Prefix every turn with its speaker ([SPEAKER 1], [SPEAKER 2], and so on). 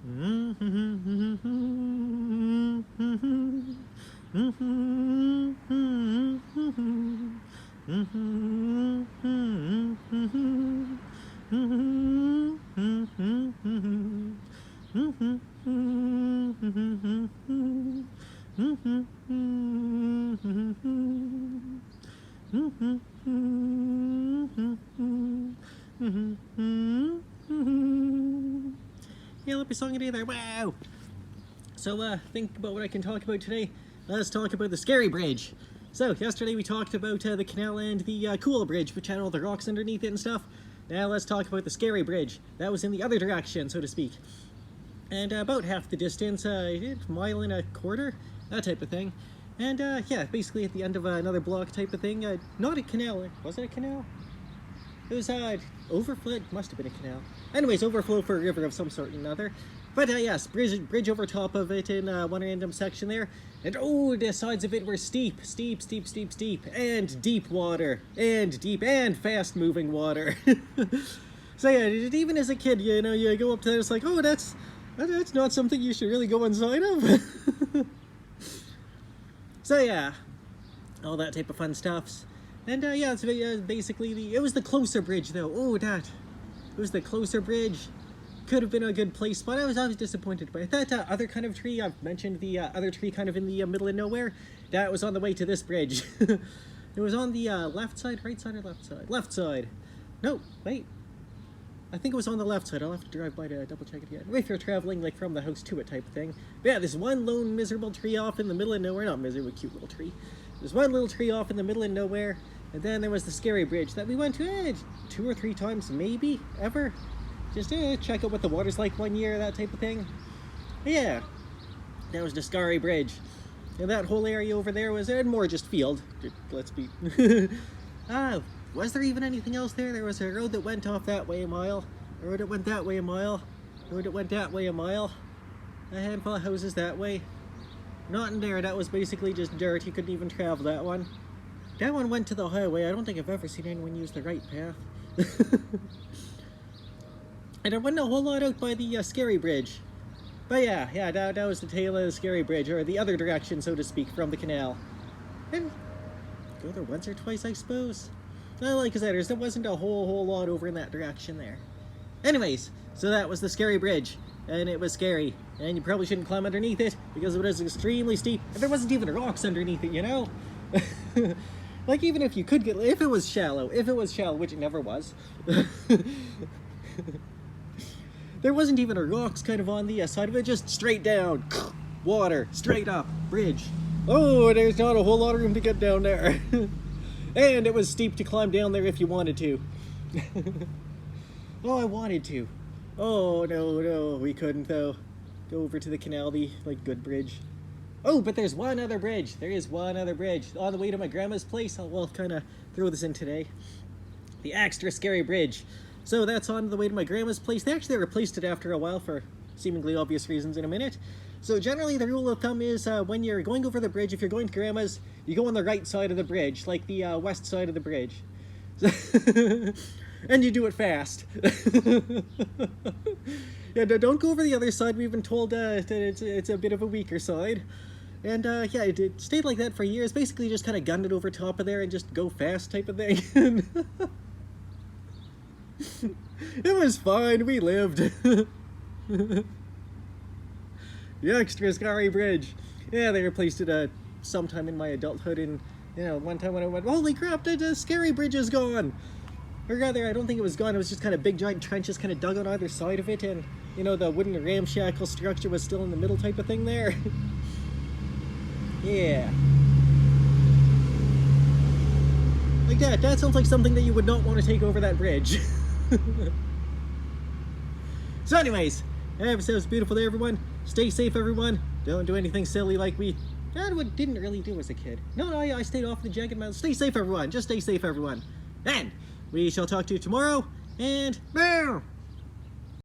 [SPEAKER 1] Yeah, let me song it either. Wow. So, think about what I can talk about today. Let's talk about the scary bridge. So, yesterday we talked about the canal and the cool bridge, which had all the rocks underneath it and stuff. Now let's talk about the scary bridge. That was in the other direction, so to speak. And about half the distance, a mile and a quarter, that type of thing. And yeah, basically at the end of another block type of thing. Not a canal. Was it a canal? It was overflow. Must have been a canal. Anyways, overflow for a river of some sort or another. But yes, bridge over top of it in one random section there. And oh, the sides of it were steep, and deep water, and deep and fast moving water. So yeah, even as a kid, you know, you go up to that, it's like, oh, that's not something you should really go inside of. So yeah, all that type of fun stuffs. And yeah, it's basically it was the closer bridge though. Oh, it was the closer bridge. Could have been a good place spot. I was disappointed by that other kind of tree. I've mentioned the other tree kind of in the middle of nowhere. That was on the way to this bridge. It was on the left side, right side, or left side? Left side. No, wait. I think it was on the left side. I'll have to drive by to double check it again. If you're traveling like from the house to it type of thing. But yeah, this one lone miserable tree off in the middle of nowhere. Not miserable, cute little tree. There's one little tree off in the middle of nowhere. And then there was the scary bridge that we went to 2 or 3 times, maybe, ever. Just check out what the water's like one year, that type of thing. But yeah, that was the scary bridge. And that whole area over there was more just field. Let's be... was there even anything else there? There was a road that went off that way a mile. A road that went that way a mile. A road that went that way a mile. A handful of houses that way. Not in there, that was basically just dirt. You couldn't even travel that one. That one went to the highway. I don't think I've ever seen anyone use the right path. And there wasn't a whole lot out by the scary bridge. But yeah, that was the tail of the scary bridge, or the other direction, so to speak, from the canal. And go there once or twice, I suppose. Well, like I said, there wasn't a whole lot over in that direction there. Anyways, so that was the scary bridge. And it was scary. And you probably shouldn't climb underneath it, because it was extremely steep. And there wasn't even rocks underneath it, you know? Like, even if you could get... If it was shallow, which it never was. There wasn't even a rocks kind of on the side of it, just straight down. Water, straight up, bridge. Oh, there's not a whole lot of room to get down there. And it was steep to climb down there if you wanted to. Oh, I wanted to. Oh, no, we couldn't, though. Go over to the canal, the, like, good bridge. Oh, but there's one other bridge. There is one other bridge. On the way to my grandma's place, I'll kind of throw this in today. The extra scary bridge. So that's on the way to my grandma's place. They actually replaced it after a while for seemingly obvious reasons in a minute. So generally the rule of thumb is when you're going over the bridge, if you're going to grandma's, you go on the right side of the bridge, like the west side of the bridge. And you do it fast. Yeah, don't go over the other side. We've been told that it's a bit of a weaker side. And yeah, it stayed like that for years. Basically just kind of gunned it over top of there and just go fast type of thing. It was fine, we lived. The extra scary bridge. Yeah, they replaced it sometime in my adulthood, and you know, one time when I went, holy crap, the scary bridge is gone. Or rather, I don't think it was gone, it was just kind of big giant trenches kind of dug on either side of it, and you know, the wooden ramshackle structure was still in the middle type of thing there. Yeah. Like that sounds like something that you would not want to take over that bridge. So anyways, that episode's beautiful day, everyone. Stay safe, everyone. Don't do anything silly like we didn't really do as a kid. No, I stayed off the jagged mountain. Stay safe, everyone. Just stay safe, everyone. And we shall talk to you tomorrow, and...